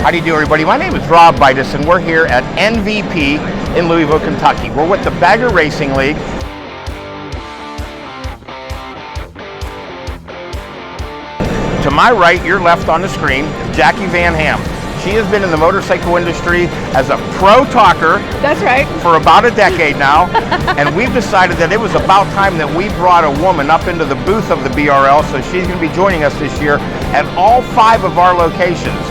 How do you do, everybody? My name is Rob Bitus, and we're here at NVP in Louisville, Kentucky. We're with the Bagger Racing League. To my right, your left on the screen, Jackie Van Ham. She has been in the motorcycle industry as a pro talker. That's right. For about a decade now. And we've decided that it was about time that we brought a woman up into the booth of the BRL, so she's going to be joining us this year at all 5 of our locations.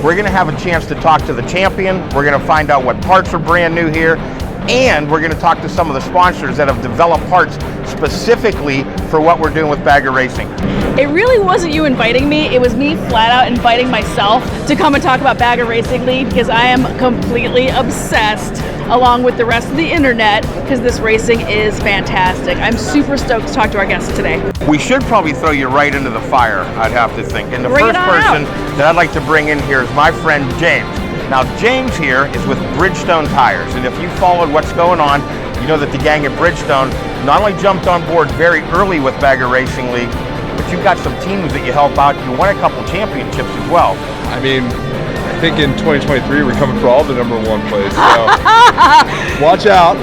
We're going to have a chance to talk to the champion. We're going to find out what parts are brand new here. And we're going to talk to some of the sponsors that have developed parts specifically for what we're doing with Bagger Racing. It really wasn't you inviting me, it was me flat out inviting myself to come and talk about Bagger Racing League because I am completely obsessed along with the rest of the internet because this racing is fantastic. I'm super stoked to talk to our guests today. We should probably throw you right into the fire, I'd have to think. And the first person that I'd like to bring in here is my friend James. Now James here is with Bridgestone Tires, and if you followed what's going on, you know that the gang at Bridgestone not only jumped on board very early with Bagger Racing League, but you've got some teams that you help out. You won a couple championships as well. I mean, I think in 2023 we're coming for all the #1 place, so watch out.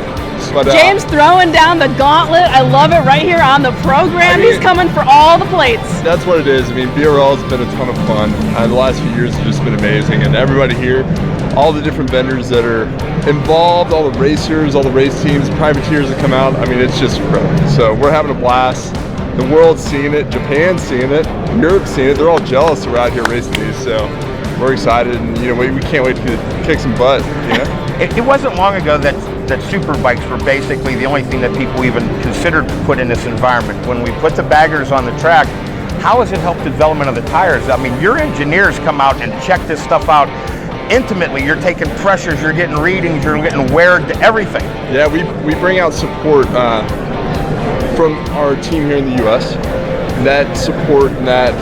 But, James throwing down the gauntlet. I love it right here on the program. He's coming for all the plates. That's what it is. I mean, BRL has been a ton of fun. The last few years have just been amazing, and everybody here, all the different vendors that are involved, all the racers, all the race teams, privateers that come out. I mean, it's just incredible. So we're having a blast. The world's seeing it. Japan's seeing it. Europe's seeing it. They're all jealous that we're out here racing these. So we're excited, and we can't wait to kick some butt. You know? It wasn't long ago that super bikes were basically the only thing that people even considered to put in this environment. When we put the baggers on the track, how has it helped the development of the tires? I mean, your engineers come out and check this stuff out intimately. You're taking pressures, you're getting readings, you're getting wear, everything. Yeah, we bring out support from our team here in the U.S. That support and that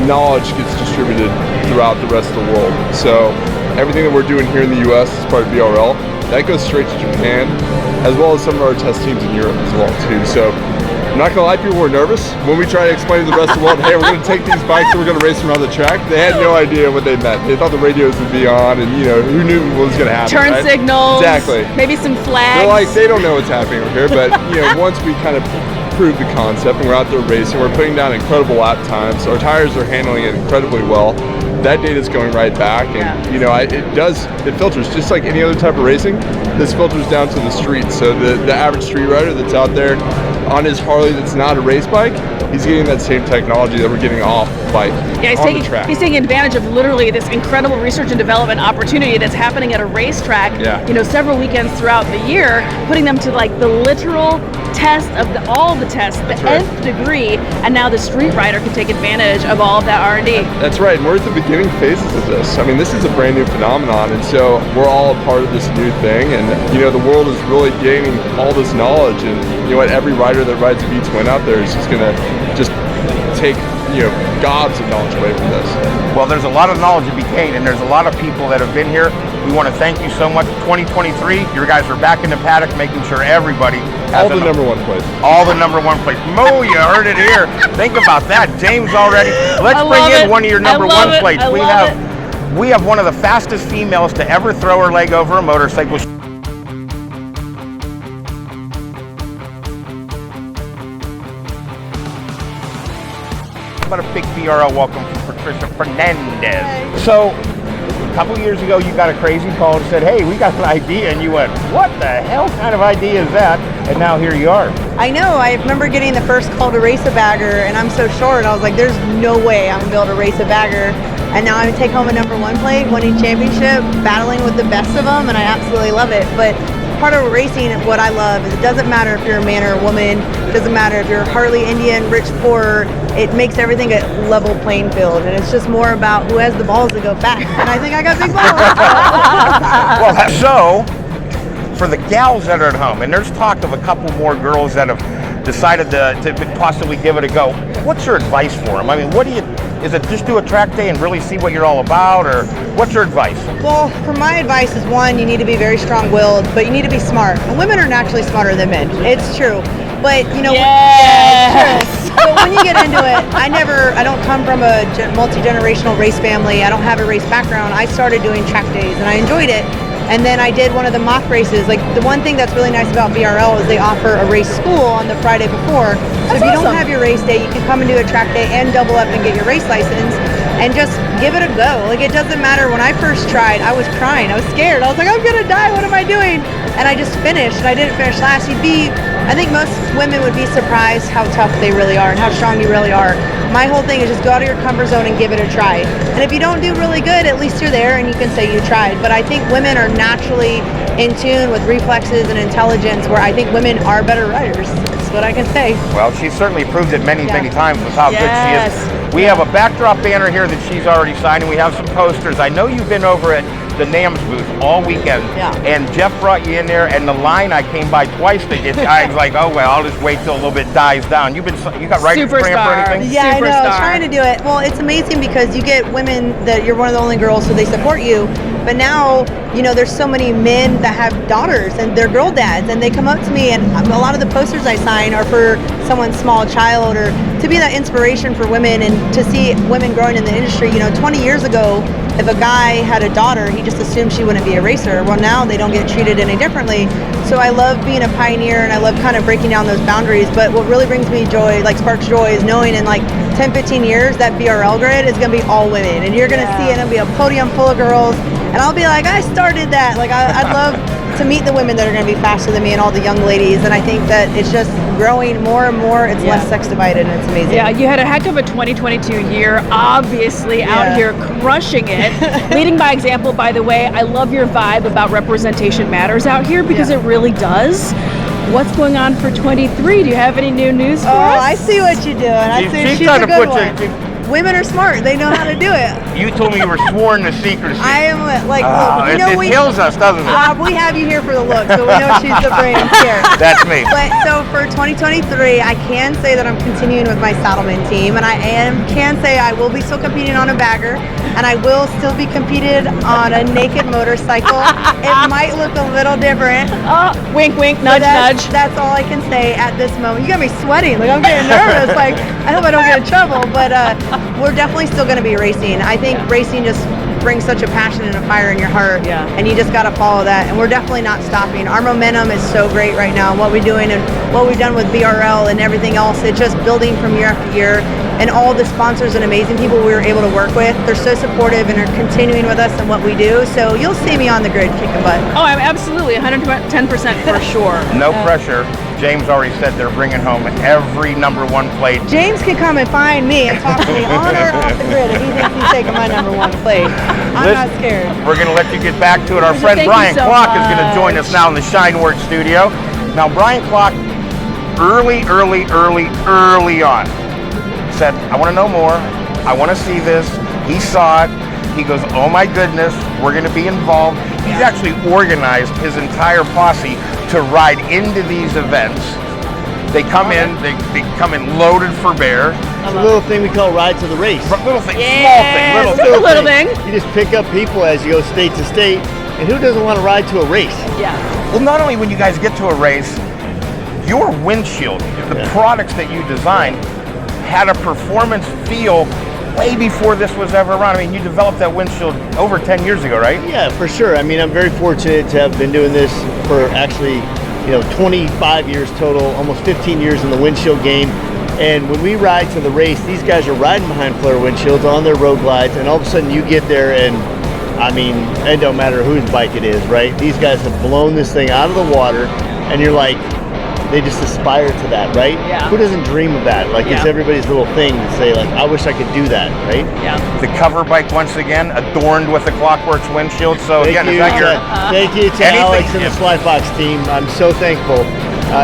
knowledge gets distributed throughout the rest of the world. So everything that we're doing here in the U.S. as part of BRL, that goes straight to Japan, as well as some of our test teams in Europe as well too. So I'm not gonna lie, people were nervous when we tried to explain to the rest of the world, hey, we're gonna take these bikes and we're gonna race them around the track. They had no idea what they meant. They thought the radios would be on, and who knew what was gonna happen? Turn right? signals, exactly. Maybe some flags. They're like, they don't know what's happening over here, but once we kind of proved the concept and we're out there racing, we're putting down incredible lap times. Our tires are handling it incredibly well. That data is going right back, and it filters just like any other type of racing. This filters down to the street, so the average street rider that's out there on his Harley that's not a race bike, he's getting that same technology that we're getting off bike on the track. He's taking advantage of literally this incredible research and development opportunity that's happening at a racetrack. Yeah. Several weekends throughout the year, putting them to like the literal test of all the tests, that's the right. nth degree, and now the street rider can take advantage of all of that R&D. That's right, and we're at the beginning phases of this. I mean, this is a brand new phenomenon, and so we're all a part of this new thing, and the world is really gaining all this knowledge, and every rider that rides a V-twin out there is just gonna take gobs of knowledge away from this. Well, there's a lot of knowledge to be gained, and there's a lot of people that have been here. We want to thank you so much. 2023, your guys are back in the paddock, making sure everybody has all the #1 place. All the #1 place. Mo, you heard it here. Think about that, James already. Let's bring in one of your #1 plates. We have one of the fastest females to ever throw her leg over a motorcycle. About a big BRL welcome from Patricia Fernandez. Hey. So, a couple years ago, you got a crazy call and said, hey, we got an idea, and you went, what the hell kind of idea is that? And now here you are. I know, I remember getting the first call to race a bagger, and I'm so short, I was like, there's no way I'm gonna be able to race a bagger. And now I'm gonna take home a #1 plate, winning championship, battling with the best of them, and I absolutely love it. But part of racing, what I love is it doesn't matter if you're a man or a woman, it doesn't matter if you're Harley, Indian, rich, poor, it makes everything a level playing field, and it's just more about who has the balls to go fast, and I think I got big balls. Well, so, for the gals that are at home, and there's talk of a couple more girls that have decided to possibly give it a go, what's your advice for them? I mean, is it just do a track day and really see what you're all about, or what's your advice? Well, for my advice is one, you need to be very strong-willed, but you need to be smart. And women are naturally smarter than men. It's true. But Yes. But when you get into it, I don't come from a multi-generational race family. I don't have a race background. I started doing track days and I enjoyed it. And then I did one of the mock races. Like, the one thing that's really nice about BRL is they offer a race school on the Friday before. So if you don't have your race day, you can come and do a track day and double up and get your race license and just give it a go. Like, it doesn't matter. When I first tried, I was crying. I was scared. I was like, I'm gonna die. What am I doing? And I just finished, and I didn't finish last. I think most women would be surprised how tough they really are and how strong you really are. My whole thing is just go out of your comfort zone and give it a try. And if you don't do really good, at least you're there and you can say you tried. But I think women are naturally in tune with reflexes and intelligence, where I think women are better riders. That's what I can say. Well, she's certainly proved it many times with how good she Yes. is. We have a backdrop banner here that she's already signed, and we have some posters. I know you've been over at the NAMS booth all weekend, Yeah. and Jeff brought you in there, and the line I came by twice to get. I was like, oh well, I'll just wait till a little bit dies down. You got riders cramp or Superstar. anything? Yeah, I know. I was Superstar. trying to do it. Well, it's amazing because you get women that you're one of the only girls, so they support you. But now, there's so many men that have daughters and they're girl dads, and they come up to me, and a lot of the posters I sign are for someone's small child, or to be that inspiration for women and to see women growing in the industry. 20 years ago, if a guy had a daughter, he just assumed she wouldn't be a racer. Well, now they don't get treated any differently. So I love being a pioneer, and I love kind of breaking down those boundaries. But what really brings me joy, like sparks joy, is knowing in like 10, 15 years that BRL grid is going to be all women, and you're going to see it. It'll be a podium full of girls, and I'll be like, I started that. Like, I'd love to meet the women that are going to be faster than me and all the young ladies. And I think that it's just growing more and more. It's less sex divided, and it's amazing. Yeah, you had a heck of a 2022 year, obviously out here crushing it. Leading by example, by the way. I love your vibe about representation matters out here, because it really does. What's going on for 23? Do you have any new news for us? I see what you're doing. I see She's she's trying a to good put one. Women are smart. They know how to do it. You told me you were sworn to secrecy. I am like, look, it kills us, doesn't it? we have you here for the look, so we know she's the brains here. That's me. But so for 2023, I can say that I'm continuing with my Saddleman team, and I can say I will be still competing on a bagger, and I will still be competed on a naked motorcycle. It might look a little different. Wink, wink, nudge, But nudge. that's all I can say at this moment. You got me sweating. Like, I'm getting nervous. Like, I hope I don't get in trouble. But we're definitely still going to be racing. I think racing just brings such a passion and a fire in your heart. Yeah. And you just got to follow that. And we're definitely not stopping. Our momentum is so great right now. What we're doing and what we've done with BRL and everything else, it's just building from year after year. And all the sponsors and amazing people we were able to work with, they're so supportive and are continuing with us in what we do. So you'll see me on the grid kicking butt. Oh, I'm absolutely 110% for sure. No pressure. James already said they're bringing home every #1 plate. James can come and find me and talk to me on or off the grid if he thinks he's taking my #1 plate. I'm not scared. We're going to let you get back to it. Our Lisa, friend thank you Brian so Clock is going to join much. us now in the Shineworks studio. Now, Brian Clock, early on, said, I want to know more. I want to see this. He saw it. He goes, oh my goodness, we're going to be involved. He's actually organized his entire posse to ride into these events. They come in, they come in loaded for bear. It's a little thing we call ride to the race. Little thing, Yes, small thing, just a little thing. You just pick up people as you go state to state, and who doesn't want to ride to a race? Yeah. Well, not only when you guys get to a race, your windshield, the products that you designed, had a performance feel way before this was ever around. I mean, you developed that windshield over 10 years ago, right? Yeah, for sure. I mean, I'm very fortunate to have been doing this for actually, 25 years total, almost 15 years in the windshield game. And when we ride to the race, these guys are riding behind flare windshields on their road glides, and all of a sudden you get there and, I mean, it don't matter whose bike it is, right? These guys have blown this thing out of the water, and you're like, they just aspire to that, right? Yeah. Who doesn't dream of that? Like, it's Yeah. everybody's little thing to say, like, I wish I could do that, right? Yeah. The cover bike, once again, adorned with the Clockworks windshield. So, again, is that your... Thank you to Anything- Alex and the Flyfox team. I'm so thankful.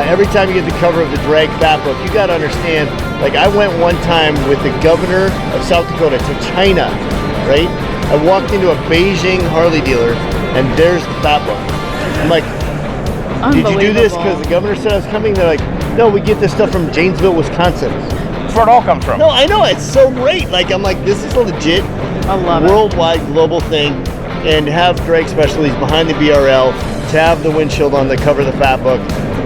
Every time you get the cover of the drag fat book, you got to understand, like, I went one time with the governor of South Dakota to China, right? I walked into a Beijing Harley dealer, and there's the fat book. I'm like, did you do this because the governor said I was coming? They're like, no, we get this stuff from Janesville, Wisconsin. That's where it all comes from. No, I know, it's so great. Like, I'm like, this is a legit I love it. worldwide global thing, and have drag specialties behind the BRL, to have the windshield on the cover of the fat book.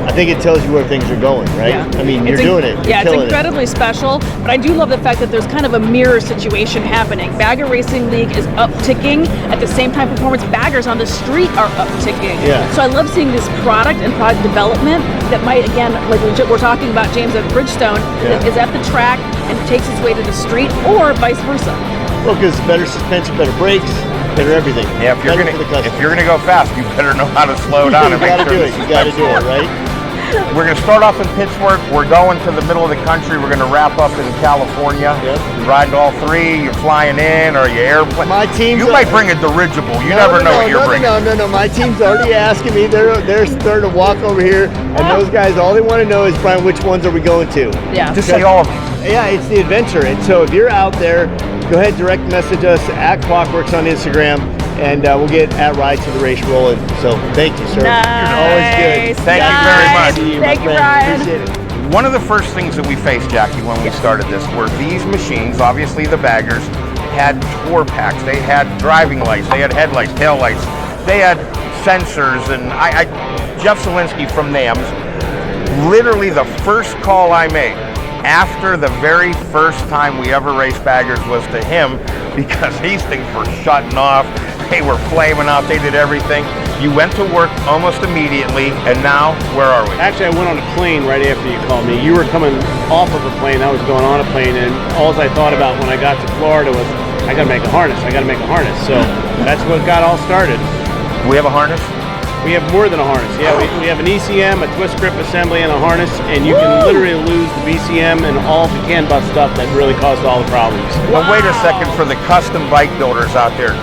I think it tells you where things are going, right? Yeah. I mean, you're It's doing it. You're Yeah, it's killing incredibly special, but I do love the fact that there's kind of a mirror situation happening. Bagger Racing League is upticking. At the same time, performance baggers on the street are upticking. Yeah. So I love seeing this product and product development that might, again, like we're talking about James at Bridgestone, Yeah. is at the track and takes its way to the street, or vice versa. it. Well, because better suspension, better brakes, better everything. Yeah, if you're Better gonna for the customer. if you're gonna go fast, you better know how to slow down you and make gotta sure do it. the You gotta do it, suspension works. right? We're going to start off in Pittsburgh. We're going to the middle of the country. We're going to wrap up in California. Yep. You riding all three? You're flying in, or you airplane? My team's You might bring a dirigible. You No, never no, know no, what you're no, bringing. No. My team's already asking me. They're starting to walk over here, and those guys, all they want to know is, Brian, which ones are we going to? Yeah. Just say all of them. Yeah, it's the adventure. And so if you're out there, go ahead, direct message us at Clockworks on Instagram, and we'll get at Ride to the Race rolling. So thank you, sir. Always good. Thank you very much. See you, my Thank you, friend. Brian. Appreciate it. One of the first things that we faced, Jackie, when we started this were these machines, obviously the baggers, had tour packs. They had driving lights. They had headlights, tail lights. They had sensors. And Jeff Zielinski from NAMS, literally the first call I made after the very first time we ever raced baggers was to him, because these things were shutting off. They were flaming out. They did everything. You went to work almost immediately, and now where are we? Actually, I went on a plane right after you called me. You were coming off of a plane. I was going on a plane, and all I thought about when I got to Florida was, I got to make a harness. I got to make a harness. So that's what got all started. We have a harness. We have more than a harness. Yeah, we have an ECM, a twist grip assembly, and a harness, and you can literally lose the BCM and all the CAN bus stuff that really caused all the problems. But wait a second, for the custom bike builders out there,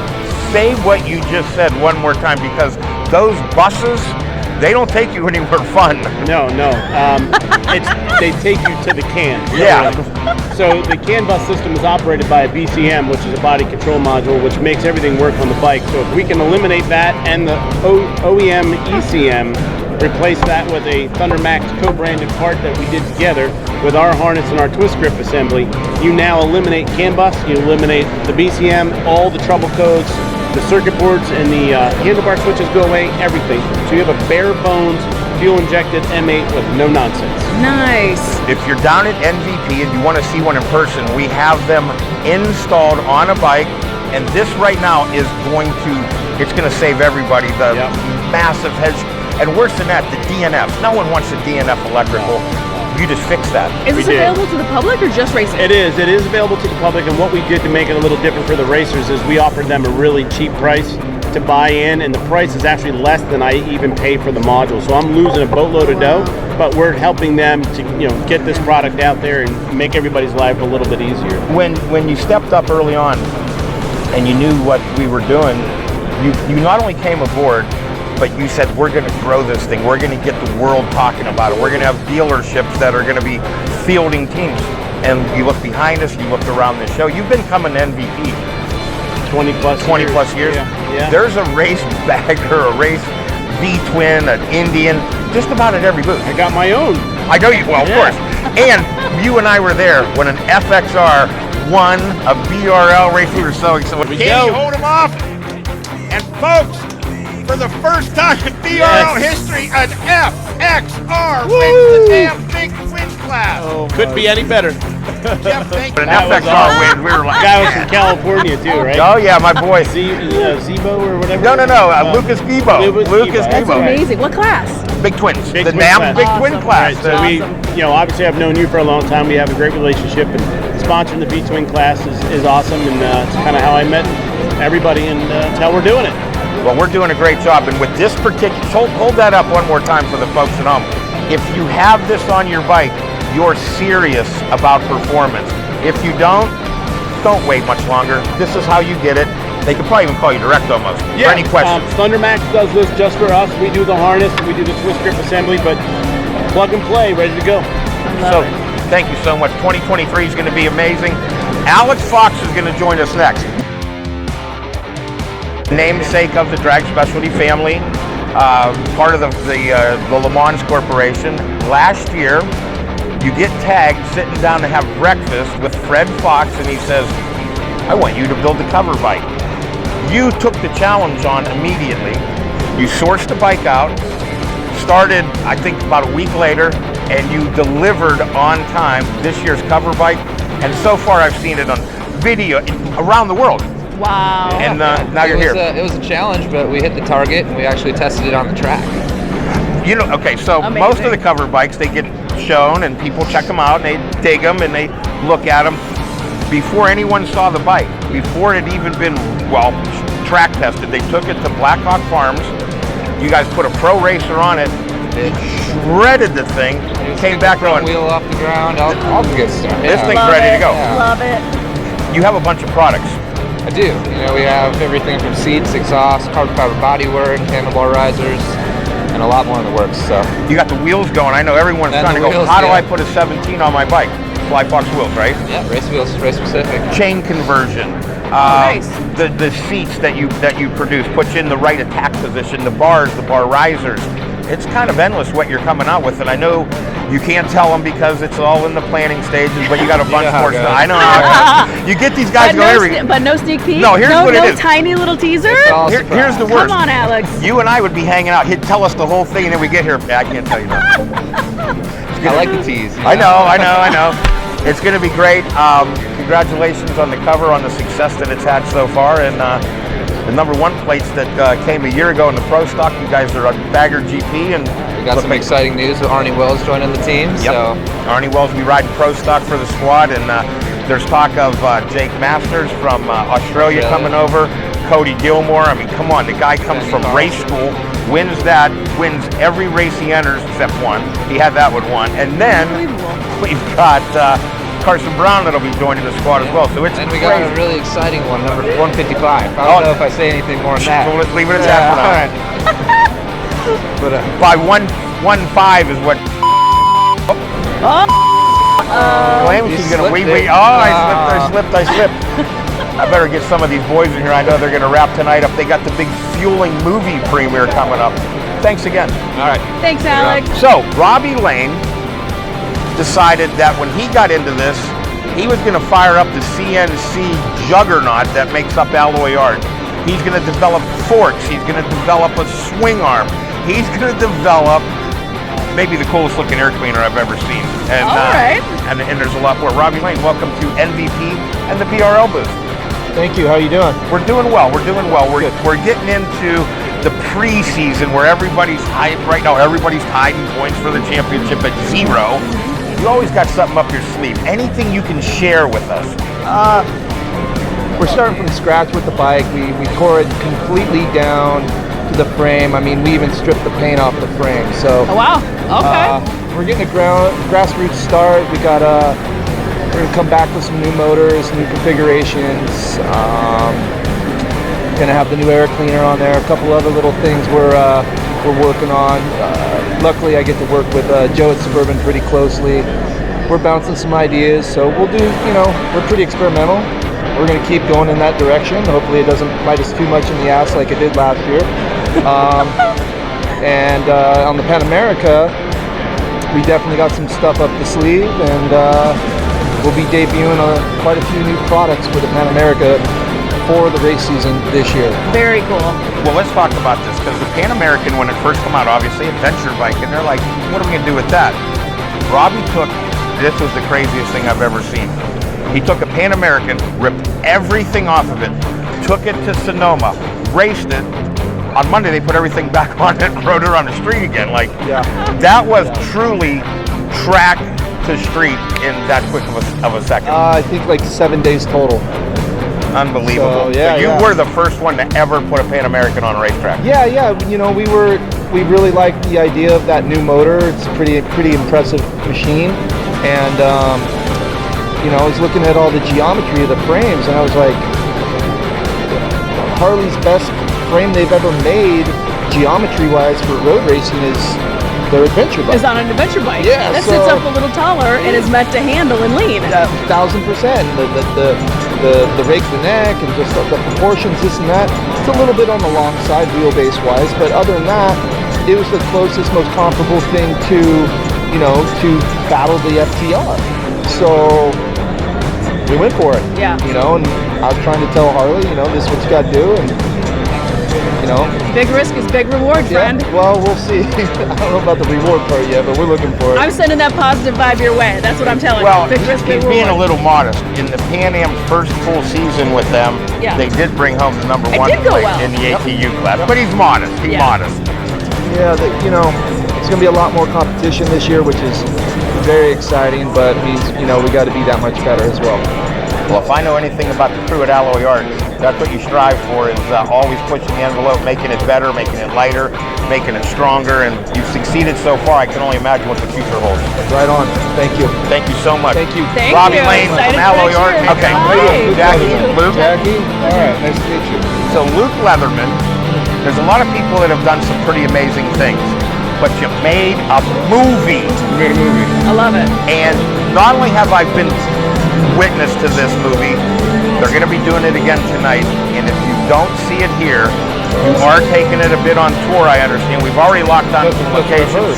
say what you just said one more time, because those buses, they don't take you anywhere fun. No. They take you to the CAN. Yeah. So the CAN bus system is operated by a BCM, which is a body control module, which makes everything work on the bike. So if we can eliminate that and the OEM ECM, replace that with a ThunderMax co-branded part that we did together with our harness and our twist grip assembly, you now eliminate CAN bus, you eliminate the BCM, all the trouble codes, the circuit boards and the handlebar switches go away, everything. So you have a bare bones, fuel injected M8 with no nonsense. Nice. If you're down at NVP and you want to see one in person, we have them installed on a bike, and this right now is it's going to save everybody the Yep. massive hedge. And worse than that, the DNF. No one wants a DNF electrical. You just fix that. Is this We did. available to the public or just racing? It is available to the public, and what we did to make it a little different for the racers is we offered them a really cheap price to buy in, and the price is actually less than I even pay for the module. So I'm losing a boatload of dough, but we're helping them to get this product out there and make everybody's life a little bit easier. When you stepped up early on and you knew what we were doing, you not only came aboard, but you said, we're going to grow this thing. We're going to get the world talking about it. We're going to have dealerships that are going to be fielding teams. And you look behind us, you look around the show. You've been coming to MVP 20 plus years. Yeah. There's a race bagger, a race V-twin, an Indian, just about at every booth. I got my own. I know you, well, of Yeah. course. And you and I were there when an FXR won a BRL race. We were so excited. we Can go. you hold him off? And folks, for the first time in BRL history, an FXR wins the damn big twin class. Could be any better. Jeff, thank you. An That was FXR awesome. win. We were like, Guy was from California too, right? oh yeah, my boy. Zebo or whatever. No. Lucas Gibo. Lucas That's Gibo. amazing. What class? Big twins. Big the twin NAM class. big Awesome. twin class. Right, so we, obviously I've known you for a long time. We have a great relationship, and sponsoring the V-Twin class is awesome, and it's kind of how I met everybody, and it's how we're doing it. Well, we're doing a great job, and with this particular, hold that up one more time for the folks at home. If you have this on your bike, you're serious about performance. If you don't wait much longer. This is how you get it. They could probably even call you direct almost. For any questions? ThunderMax does this just for us. We do the harness, we do the twist grip assembly, but plug and play, ready to go. So, thank you so much. 2023 is going to be amazing. Alex Fox is going to join us next. Namesake of the Drag Specialty family, part of the Le Mans Corporation. Last year, you get tagged sitting down to have breakfast with Fred Fox, and he says, I want you to build the cover bike. You took the challenge on immediately. You sourced the bike out, started, I think, about a week later, and you delivered on time this year's cover bike. And so far, I've seen it on video around the world. Wow. And now you're here. It was a challenge, but we hit the target, and we actually tested it on the track. You know, okay, so Amazing. most of the cover bikes, they get shown and people check them out and they dig them and they look at them. Before anyone saw the bike, before it had even been, well, track tested, they took it to Blackhawk Farms. You guys put a pro racer on it, shredded the thing, came back front going, wheel off the ground, all the good stuff. this Yeah. thing's Love ready to it. go. Love it. You have a bunch of products. I do. You know, we have everything from seats, exhaust, carbon fiber bodywork, handlebar risers, and a lot more in the works. So You got the wheels going. I know everyone's And trying to the go, wheels, how do yeah. I put a 17 on my bike? Fly Fox wheels, right? yeah, race wheels, race specific. Chain conversion. Nice. The seats that you produce puts you in the right attack position. The bars, the bar risers. It's kind of endless what you're coming out with, and I know you can't tell them because it's all in the planning stages. But you got a bunch know how more it stuff. goes. I know. You get these guys But go no, here. but no sneak peek. No, here's what it is. Tiny little teaser. It's all Here's the surprise. worst. Come on, Alex. You and I would be hanging out. He'd tell us the whole thing, and then we get here. I can't tell you that. I like the tease. you I know. It's going to be great. Congratulations on the cover, on the success that it's had so far, and the #1 plates that came a year ago in the Pro Stock. You guys are on Bagger GP, and We got some exciting news with Arnie Wells joining the team. Yep. So Arnie Wells will be riding Pro Stock for the squad, and there's talk of Jake Masters from Australia coming over. Cody Gilmore. I mean, come on, the guy comes from race school, wins every race he enters except one. He had that one won, and then we've got Carson Brown that'll be joining the squad as well. So it's and we crazy. got a really exciting one, number 155. I Oh. don't know if I say anything more than that. So let's leave it at that for now. All right. But By 115 is what claims she's gonna slipped wee. it. Oh, I slipped. I better get some of these boys in here. I know they're gonna wrap tonight up. They got the big fueling movie premiere coming up. Thanks again. all right. Thanks, Alex. So Robbie Lane decided that when he got into this, he was gonna fire up the CNC juggernaut that makes up Alloy Art. He's gonna develop forks. He's gonna develop a swing arm. He's gonna develop maybe the coolest looking air cleaner I've ever seen. And, All right. and there's a lot more. Robbie Lane, welcome to NVP and the BRL booth. Thank you. How you doing? We're doing well. We're getting into the preseason where everybody's hyped right now. Everybody's hiding points for the championship at 0. You always got something up your sleeve. Anything you can share with us? We're starting from scratch with the bike. We tore it completely down to the frame. I mean, we even stripped the paint off the frame. So Oh, wow. Okay. we're getting a grassroots start. We're gonna come back with some new motors, new configurations. Gonna have the new air cleaner on there. A couple other little things we're working on. Luckily, I get to work with Joe at Suburban pretty closely. We're bouncing some ideas, so we'll do. We're pretty experimental. We're gonna keep going in that direction. Hopefully, it doesn't bite us too much in the ass like it did last year. And on the Pan America, we definitely got some stuff up the sleeve, and we'll be debuting quite a few new products for the Pan America for the race season this year. Very cool. Well, let's talk about this because the Pan American, when it first came out, obviously adventure bike, and they're like, what are we gonna do with that? Robbie this was the craziest thing I've ever seen. He took a Pan American, ripped everything off of it, took it to Sonoma, raced it. On Monday, they put everything back on it and rode it on the street again. Like, that was truly track to street in that quick of a second. I think like 7 days total. Unbelievable. so, yeah, you yeah. were the first one to ever put a Pan American on a racetrack. Yeah. We really liked the idea of that new motor. It's a pretty impressive machine, and I was looking at all the geometry of the frames, and I was like, Harley's best frame they've ever made, geometry-wise, for road racing is their adventure bike. It's on an adventure bike. Yeah, That so- sits up a little taller and is meant to handle and lean. 1,000%. The rake the neck and just the proportions, this and that. It's a little bit on the long side wheelbase-wise, but other than that, it was the closest, most comparable thing to battle the FTR. So we went for it. Yeah. And I was trying to tell Harley, this is what you got to do, and Big risk is big reward, friend. Yeah, well, we'll see. I don't know about the reward part yet, but we're looking for it. I'm sending that positive vibe your way. That's what I'm telling Well, you. Big risk, big he's reward. being a little modest. In the Pan Am first full season with them, Yeah. they did bring home the number It one did go place well. in the ATU class. But he's modest. He's Yeah. modest. Yeah, it's going to be a lot more competition this year, which is very exciting, but means, we got to be that much better as well. Well, if I know anything about the crew at Alloy Arts, that's what you strive for, is always pushing the envelope, making it better, making it lighter, making it stronger, and you've succeeded so far. I can only imagine what the future holds. Right on. Thank you. Thank you so much. Thank you. Thank Robbie you. Lane Excited from for Alloy next Art. year. Okay, Bye. Jackie, Luke. Jackie, all right, nice to meet you. So Luke Leatherman, there's a lot of people that have done some pretty amazing things, but you made a movie. Made a movie. I love it. And not only have I been witness to this movie, they're going to be doing it again tonight. And if you don't see it here, you are taking it a bit on tour, I understand. We've already locked on some locations.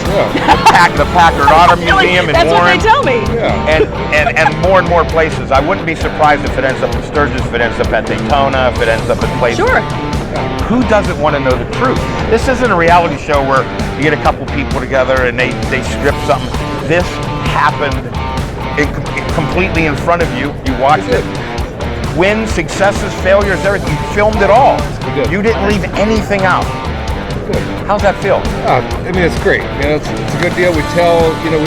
The Packard Auto Museum in That's what they Warren. tell me. And more places. I wouldn't be surprised if it ends up in Sturgis, if it ends up at Daytona, if it ends up in places. Sure. Who doesn't want to know the truth? This isn't a reality show where you get a couple people together and they script something. This happened completely in front of you. You watched it. Wins, successes, failures, everything. You filmed it all. You didn't leave anything out. How's that feel? I mean, it's great. It's a good deal. We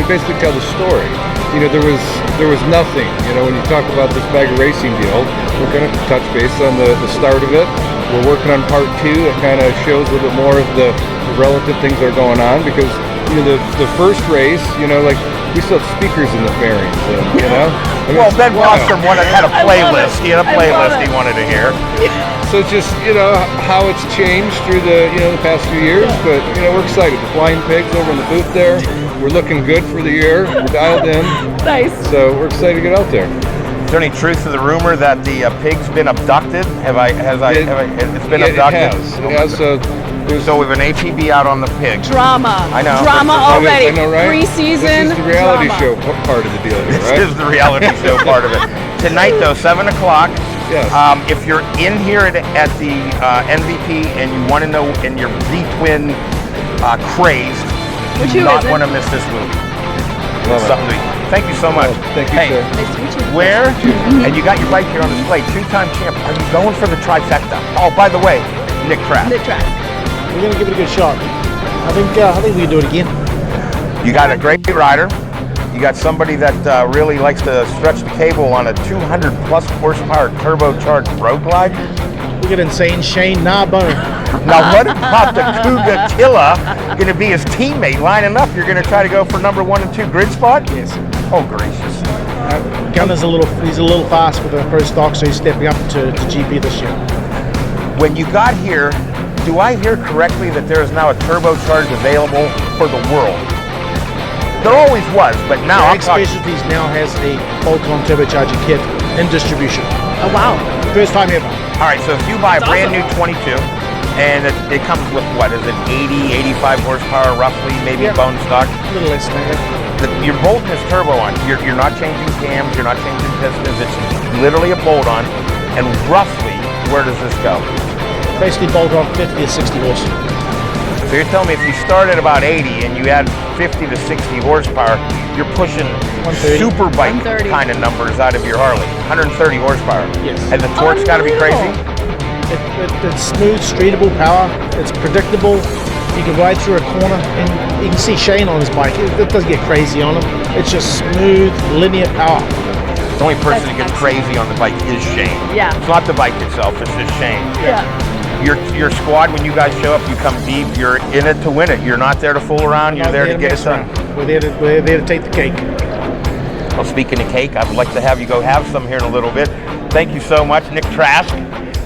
basically tell the story. There was nothing. When you talk about this bag of racing deal, we're going to touch base on the start of it. We're working on part 2 that kind of shows a little bit more of the relative things that are going on, because the first race, like we still have speakers in the fairings, Well, Ben Bostrom had a playlist. He had a playlist he wanted to hear. So it's just how it's changed through the past few years, but we're excited. The Flying Pigs over in the booth there, we're looking good for the year. We're dialed in. Nice. So we're excited to get out there. Is there any truth to the rumor that the pig's been abducted? It's been abducted? It has. So we have an APB out on the pig. Drama. I know. Drama already. I know, right? Preseason. This is the reality drama. show part of the deal here, This right? is the reality show part of it. Tonight, though, 7 o'clock. Yes. If you're in here at the NVP and you want to know, and you're V-twin crazed, Which do who not isn't? want to miss this movie. Love It's it. something to eat. Thank you so much. Thank you, Hey, sir. Nice to meet you. where? And you got your bike here on display. 2-time champ. Are you going for the trifecta? Oh, by the way, Nick Trask. Nick Trask. We're gonna give it a good shot. I think we can do it again. You got a great rider. You got somebody that really likes to stretch the cable on a 200-plus horsepower turbocharged road glide. We got insane Shane Narbone. Now, what about the Cougar Killa going to be his teammate lining up? You're going to try to go for number 1 and 2 grid spot? Yes. Oh, gracious. Gunner's he's a little fast with the pro stock, so he's stepping up to GP this year. When you got here, do I hear correctly that there is now a turbocharged available for the world? There always was, but now I'm Ag talking. Specialties now has a bolt-on turbocharger kit in distribution. Oh, wow. First time ever. All right, so if you buy a That's brand awesome. new 22, and it comes with, what is it, 80, 85 horsepower roughly, maybe Yeah. bone stock. A little less than that. You're bolting this turbo on. You're not changing cams. You're not changing pistons. It's literally a bolt on. And roughly, where does this go? Basically bolt on 50 to 60 horse. So you're telling me if you start at about 80 and you add 50 to 60 horsepower, you're pushing 130. super bike 130. kind of numbers out of your Harley. 130 horsepower. Yes. And the torque's got to be crazy. It's smooth, streetable power. It's predictable. You can ride through a corner, and you can see Shane on his bike. It doesn't get crazy on him. It's just smooth, linear power. The only person That's that gets excellent. crazy on the bike is Shane. Yeah. It's not the bike itself, it's just Shane. Yeah. Your squad, when you guys show up, you come deep, you're in it to win it. You're not there to fool around, you're Not there to get it mess done. around. We're there to take the cake. Well, speaking of cake, I would like to have you go have some here in a little bit. Thank you so much, Nick Trask.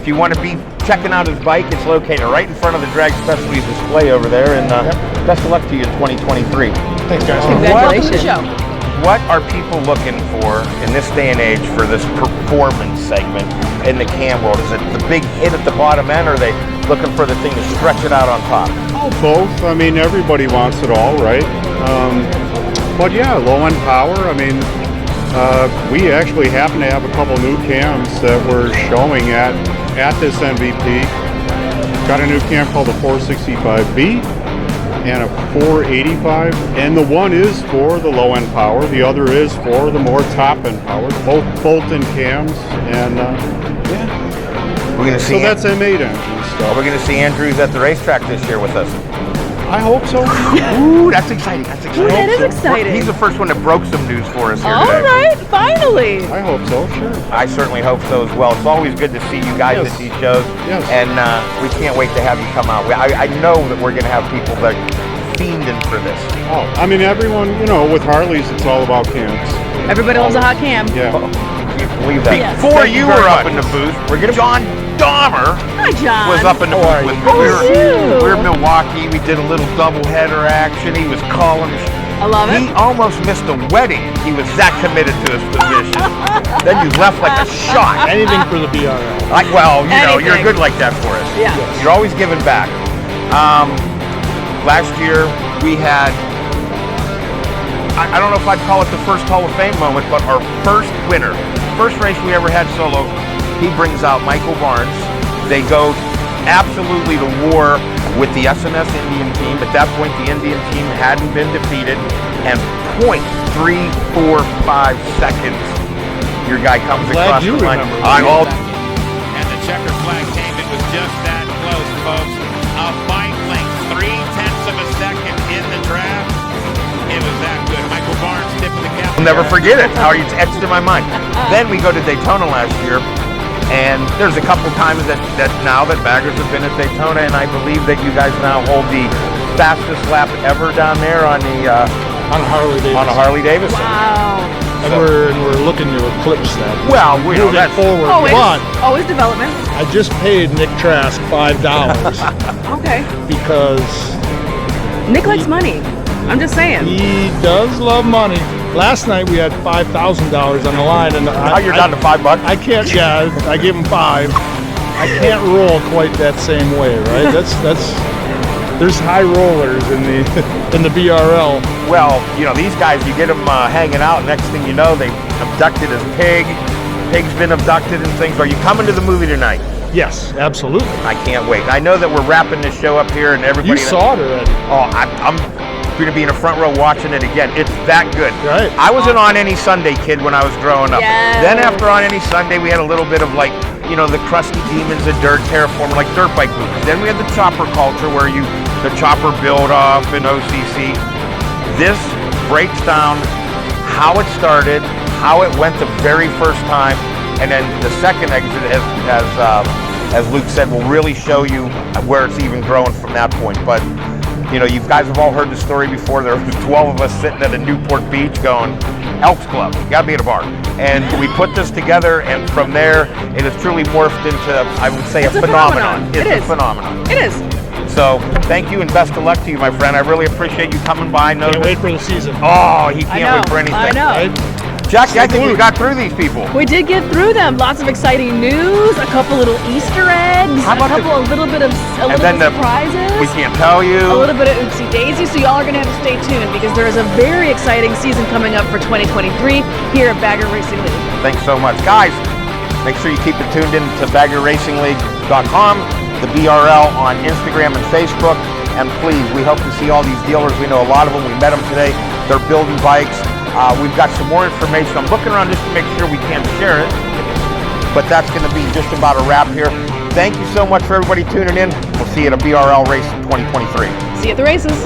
If you want to be checking out his bike, it's located right in front of the Drag Specialties display over there. And best of luck to you in 2023. Thanks, guys. Welcome to the show. What are people looking for in this day and age for this performance segment in the cam world? Is it the big hit at the bottom end, or are they looking for the thing to stretch it out on top? Oh, both. I mean, everybody wants it all, right? But yeah, low-end power. I mean, we actually happen to have a couple new cams that we're showing at this MVP. got a new cam called the 465B and a 485, and the one is for the low end power, the other is for the more top end power, both bolt-in cams, and yeah. We're gonna see. So that's M8 engine stuff. We're going to see Andrews at the racetrack this year with us. I hope so. Ooh, that's exciting. That's exciting. Ooh, that is exciting. He's the first one that broke some news for us here All today. right, finally. I hope so, sure. I certainly hope so as well. It's always good to see you guys Yes. at these shows. Yes. And we can't wait to have you come out. I know that we're going to have people that are fiending for this. Oh, I mean, everyone, you know, with Harleys, it's all about cams. Everybody loves a hot cam. Yeah. Can't believe that. Yes. Before Thank you you were very up much. in the booth, we're going to John Dahmer Hi, John. was up in the booth with me. Oh, shoot. We were in Milwaukee. We did a little doubleheader action. He was calling. I love it. He almost missed a wedding. He was that committed to his position. Then you left like a shot. Anything for the BRL. Like, well, you know, you're Anything. good like that for us. Yeah. You're always giving back. Last year we had, I don't know if I'd call it the first Hall of Fame moment, but our first winner. First race we ever had solo, he brings out Michael Barnes. They go absolutely to war with the SNS Indian team. At that point, the Indian team hadn't been defeated, and 0.345 seconds, your guy comes across the line. And the checker flag came. It was just that close, folks. A bike length, 0.3 of a second in the draft. It was that good. Michael Barnes tipping the cap. I'll never forget it. How it's etched in my mind. Then we go to Daytona last year, and there's a couple times that now that baggers have been at Daytona, and I believe that you guys now hold the fastest lap ever down there on the On a Harley Davidson. on a Harley Davidson. Wow. And we're looking to eclipse that. Well, we know moving that's forward. Always, But always development. I just paid Nick Trask $5 Okay. because Nick likes money. I'm just saying. he does love money. Last night we had $5,000 on the line, and Now you're down to $5. I can't. Yeah, I gave him 5. I can't roll quite that same way, right? That's. There's high rollers in the BRL. Well, you know, these guys, you get them hanging out. Next thing you know, they abducted his pig. Pig's been abducted and things. Are you coming to the movie tonight? Yes, absolutely. I can't wait. I know that we're wrapping this show up here, and everybody. You saw it already. Oh, I'm going to be in the front row watching it again. It's that good. Right. I was an On Any Sunday kid when I was growing up. Yes. Then after On Any Sunday, we had a little bit of like, you know, the crusty demons of dirt, terraform, like dirt bike movies. Then we had the chopper culture where the chopper build off in OCC. This breaks down how it started, how it went the very first time, and then the second exit, as Luke said, will really show you where it's even growing from that point. But you know, you guys have all heard the story before. There was 12 of us sitting at a Newport Beach going, Elks Club, gotta be at a bar. And we put this together, and from there, it has truly morphed into, I would say, It's a a phenomenon. phenomenon. It's a phenomenon. It is. So, thank you and best of luck to you, my friend. I really appreciate you coming by. Can't wait for the season. Oh, he I can't know. wait for anything. I know. Right? Jackie, I think we got through these people. We did get through them. Lots of exciting news, a couple little Easter eggs, How about a little bit of surprises. We can't tell you. A little bit of oopsie daisy, so y'all are going to have to stay tuned because there is a very exciting season coming up for 2023 here at Bagger Racing League. Thanks so much. Guys, make sure you keep it tuned in to baggerracingleague.com, the BRL on Instagram and Facebook. And please, we hope to see all these dealers. We know a lot of them. We met them today. They're building bikes. We've got some more information. I'm looking around just to make sure we can share it. But that's going to be just about a wrap here. Thank you so much for everybody tuning in. We'll see you at a BRL race in 2023. See you at the races.